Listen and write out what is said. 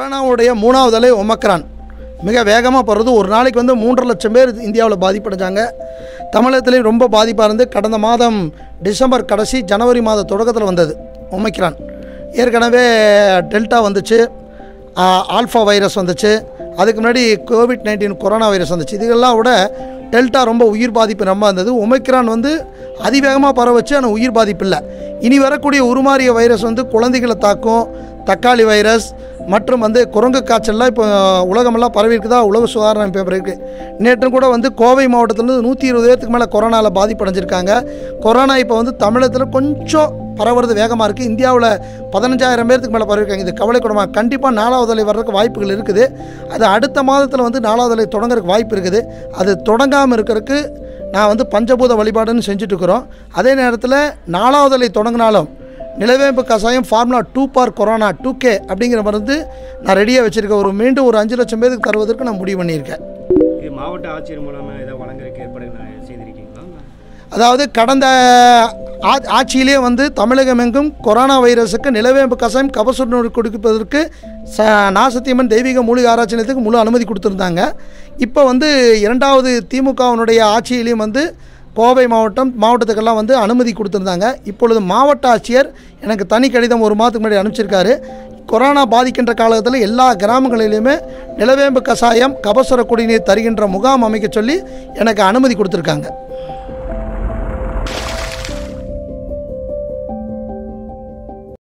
கொரோனாவுடைய மூணாவது அலை ஒமக்ரான் மிக வேகமாக பரவுது. ஒரு நாளைக்கு வந்து 3.5 லட்சம் பேர் இந்தியாவில் பாதிப்படைஞ்சாங்க. தமிழகத்துலேயும் ரொம்ப பாதிப்பாக இருந்து கடந்த மாதம் டிசம்பர் கடைசி ஜனவரி மாத தொடக்கத்தில் வந்தது ஒமிக்ரான். ஏற்கனவே டெல்டா வந்துச்சு, ஆல்ஃபா வைரஸ் வந்துச்சு, அதுக்கு முன்னாடி கோவிட்-19 கொரோனா வைரஸ் வந்துச்சு. இதுகள்லாம் விட டெல்டா ரொம்ப உயிர் பாதிப்பு ரொம்ப இருந்தது. ஒமிக்ரான் வந்து அதிவேகமாக பரவச்சு, ஆனால் உயிர் பாதிப்பு இல்லை. இனி வரக்கூடிய உருமாறிய வைரஸ் வந்து குழந்தைகளை தாக்கும். தக்காளி வைரஸ் மற்றும் வந்து குரங்கு காய்ச்சல்லாம் இப்போ உலகமெல்லாம் பரவிருக்குதா உலக சுகாதார அமைப்பு இருக்குது. நேற்றும் கூட வந்து கோவை மாவட்டத்திலேருந்து 120 பேருக்கு மேலே கொரோனாவில் பாதிப்படைஞ்சிருக்காங்க. கொரோனா இப்போ வந்து தமிழகத்தில் கொஞ்சம் பரவுறது வேகமாக இருக்குது. இந்தியாவில் 15,000 பேருக்கு மேலே பரவிருக்காங்க. இது கவலைக்கிடமாக கண்டிப்பாக 4வது அலை வர்றதுக்கு வாய்ப்புகள் இருக்குது. அது அடுத்த மாதத்தில் வந்து 4வது அலை தொடங்குறதுக்கு வாய்ப்பு இருக்குது. அது தொடங்காமல் இருக்கிறதுக்கு நான் வந்து பஞ்சபூத வழிபாடுன்னு செஞ்சுட்ருக்குறோம். அதே நேரத்தில் 4வது அலை தொடங்கினாலும் நிலவேம்பு கஷாயம் ஃபார்முலா 2 ஃபார் கொரோனா 2K அப்படிங்கிற மருந்து நான் ரெடியாக வச்சுருக்கேன். மீண்டும் ஒரு 5 லட்சம் பேருக்கு தருவதற்கு நான் முடிவு பண்ணியிருக்கேன். இது மாவட்ட ஆட்சியர் மூலமாக ஏதோ வழங்குறதுக்கு ஏற்பாடு செய்திருக்கீங்களா? அதாவது கடந்த ஆட்சியிலே வந்து தமிழகம் எங்கும் கொரோனா வைரஸுக்கு நிலவேம்பு கஷாயம் கபசுர கொடுப்பதற்கு நாசத்தியம்மன் தெய்வீக மூலிகை ஆராய்ச்சி நிலையத்துக்கு முழு அனுமதி கொடுத்துருந்தாங்க. இப்போ வந்து 2வது திமுகவினுடைய ஆட்சியிலையும் வந்து கோவை மாவட்டத்துக்கெல்லாம் வந்து அனுமதி கொடுத்துருந்தாங்க. இப்பொழுது மாவட்ட ஆட்சியர் எனக்கு தனி கடிதம் 1 மாதத்துக்கு முன்னாடி அனுப்பிச்சிருக்காரு. கொரோனா பாதிக்கின்ற காலகட்டத்தில் எல்லா கிராமங்களிலுமே நிலவேம்பு கஷாயம் கபசுர குடிநீர் தருகின்ற முகாம் அமைக்க சொல்லி எனக்கு அனுமதி கொடுத்துருக்காங்க.